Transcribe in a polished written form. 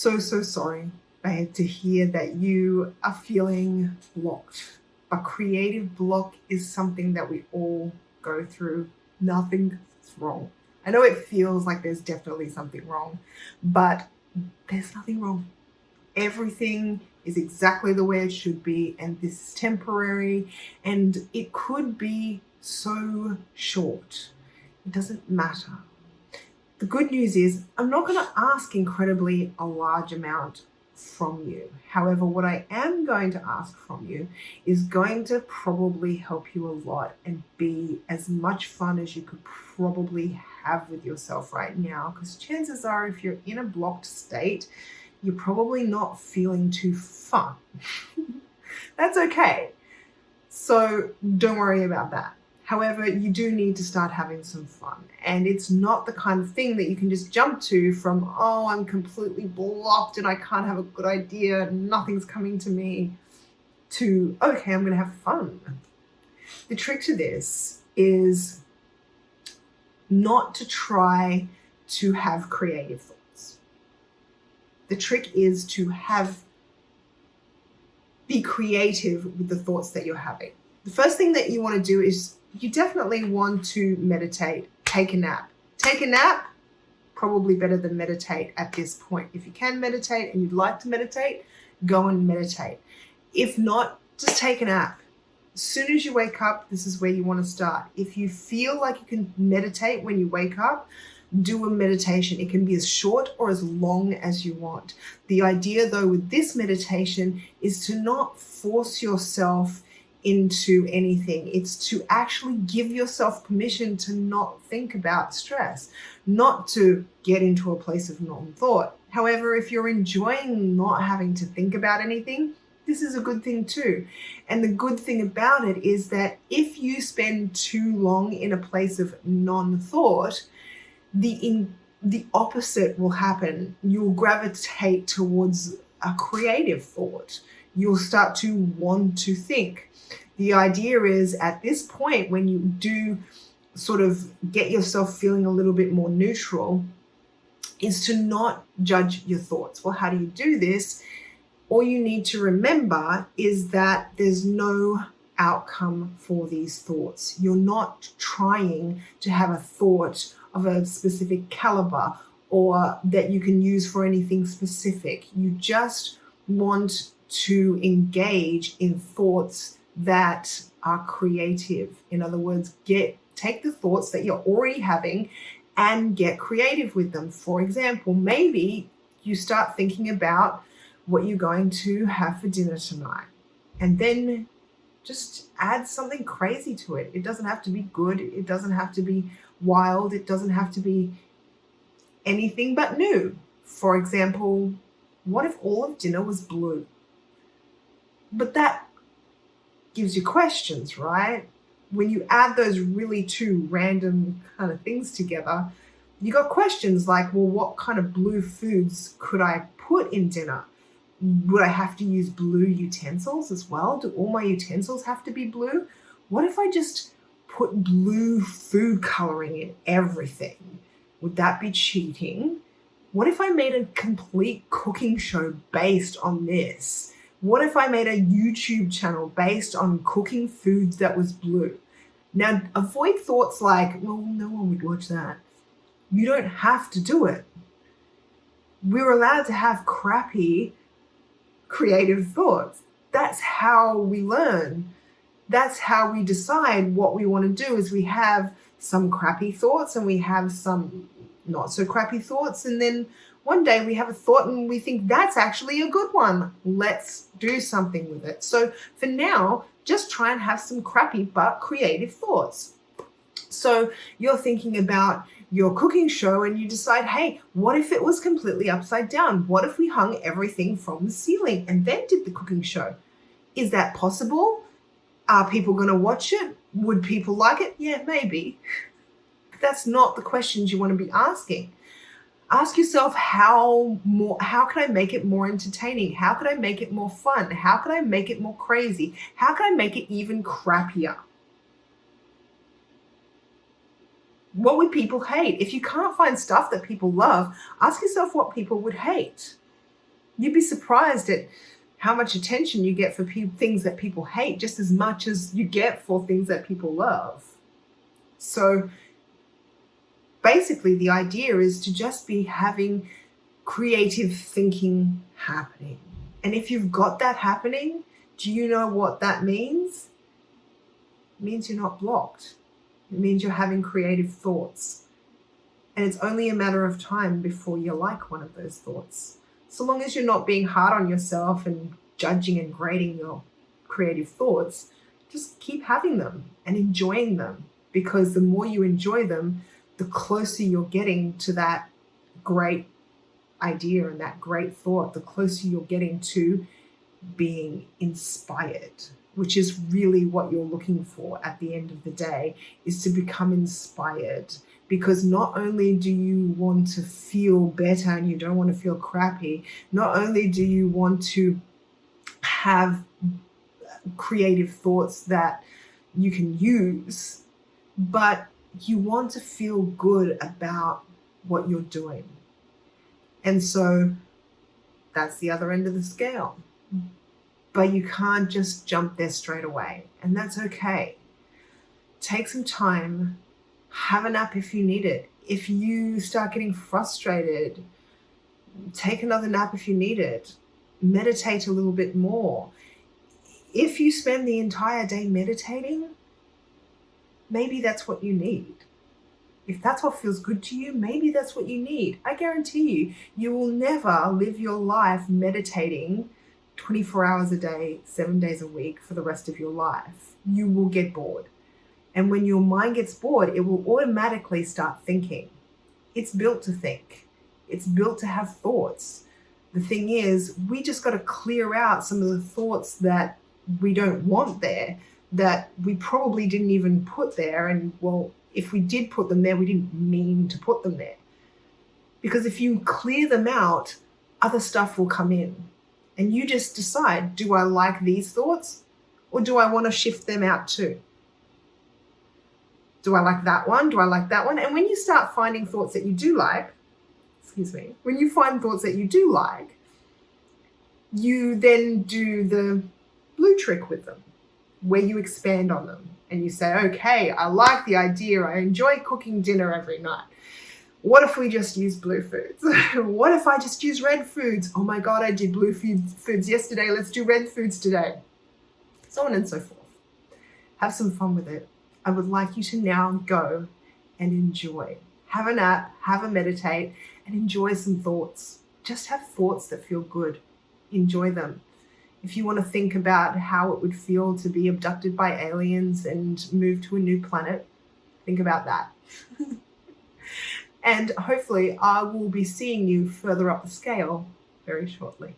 so sorry, babe, to hear that you are feeling blocked. A creative block is something that we all go through. Nothing's wrong. I know it feels like there's definitely something wrong, but there's nothing wrong. Everything is exactly the way it should be, and this is temporary, and it could be so short. It doesn't matter. The good news is I'm not going to ask incredibly a large amount from you. However, what I am going to ask from you is going to probably help you a lot and be as much fun as you could probably have with yourself right now. Because chances are, if you're in a blocked state, you're probably not feeling too fun. That's okay. So don't worry about that. However, you do need to start having some fun. And it's not the kind of thing that you can just jump to from, oh, I'm completely blocked and I can't have a good idea, nothing's coming to me, to, okay, I'm going to have fun. The trick to this is not to try to have creative thoughts. The trick is to be creative with the thoughts that you're having. The first thing that you want to do is you definitely want to meditate, take a nap. Take a nap, probably better than meditate at this point. If you can meditate and you'd like to meditate, go and meditate. If not, just take a nap. As soon as you wake up, this is where you want to start. If you feel like you can meditate when you wake up, do a meditation. It can be as short or as long as you want. The idea, though, with this meditation is to not force yourself into anything. It's to actually give yourself permission to not think about stress, not to get into a place of non-thought. However, if you're enjoying not having to think about anything, this is a good thing too. And the good thing about it is that if you spend too long in a place of non-thought, the opposite will happen. You'll gravitate towards a creative thought. You'll start to want to think. The idea is, at this point, when you do sort of get yourself feeling a little bit more neutral, is to not judge your thoughts. Well, how do you do this? All you need to remember is that there's no outcome for these thoughts. You're not trying to have a thought of a specific caliber or that you can use for anything specific. You just want to engage in thoughts that are creative. In other words, take the thoughts that you're already having and get creative with them. For example, maybe you start thinking about what you're going to have for dinner tonight, and then just add something crazy to it. It doesn't have to be good. It doesn't have to be wild. It doesn't have to be anything but new. For example, what if all of dinner was blue? But that gives you questions, right? When you add those really two random kind of things together, you got questions like, well, what kind of blue foods could I put in dinner? Would I have to use blue utensils as well? Do all my utensils have to be blue? What if I just put blue food coloring in everything? Would that be cheating? What if I made a complete cooking show based on this? What if I made a YouTube channel based on cooking foods that was blue? Now, avoid thoughts like, well, no one would watch that. You don't have to do it. We're allowed to have crappy creative thoughts. That's how we learn. That's how we decide what we want to do. Is we have some crappy thoughts and we have some not so crappy thoughts, and then one day we have a thought and we think that's actually a good one. Let's do something with it. So for now, just try and have some crappy but creative thoughts. So you're thinking about your cooking show and you decide, hey, what if it was completely upside down? What if we hung everything from the ceiling and then did the cooking show? Is that possible? Are people going to watch it? Would people like it? Yeah, maybe. But that's not the questions you want to be asking. Ask yourself, how can I make it more entertaining? How can I make it more fun? How can I make it more crazy? How can I make it even crappier? What would people hate? If you can't find stuff that people love, ask yourself what people would hate. You'd be surprised at how much attention you get for things that people hate, just as much as you get for things that people love. So basically, the idea is to just be having creative thinking happening. And if you've got that happening, do you know what that means? It means you're not blocked. It means you're having creative thoughts. And it's only a matter of time before you like one of those thoughts. So long as you're not being hard on yourself and judging and grading your creative thoughts, just keep having them and enjoying them. Because the more you enjoy them, the closer you're getting to that great idea and that great thought, the closer you're getting to being inspired, which is really what you're looking for at the end of the day, is to become inspired. Because not only do you want to feel better and you don't want to feel crappy, not only do you want to have creative thoughts that you can use, but you want to feel good about what you're doing. And so that's the other end of the scale. But you can't just jump there straight away, and that's okay. Take some time, have a nap if you need it. If you start getting frustrated, take another nap if you need it. Meditate a little bit more. If you spend the entire day meditating, maybe that's what you need. If that's what feels good to you, maybe that's what you need. I guarantee you, you will never live your life meditating 24 hours a day, 7 days a week for the rest of your life. You will get bored. And when your mind gets bored, it will automatically start thinking. It's built to think. It's built to have thoughts. The thing is, we just got to clear out some of the thoughts that we don't want there, that we probably didn't even put there. And well, if we did put them there, we didn't mean to put them there. Because if you clear them out, other stuff will come in. And you just decide, do I like these thoughts or do I want to shift them out too? Do I like that one? Do I like that one? And when you start finding thoughts that you do like, when you find thoughts that you do like, you then do the blue trick with them, where you expand on them and you say, okay, I like the idea. I enjoy cooking dinner every night. What if we just use blue foods? What if I just use red foods? Oh my God, I did blue foods yesterday. Let's do red foods today. So on and so forth. Have some fun with it. I would like you to now go and enjoy. Have a nap, have a meditate, and enjoy some thoughts. Just have thoughts that feel good. Enjoy them. If you want to think about how it would feel to be abducted by aliens and move to a new planet, think about that. And hopefully I will be seeing you further up the scale very shortly.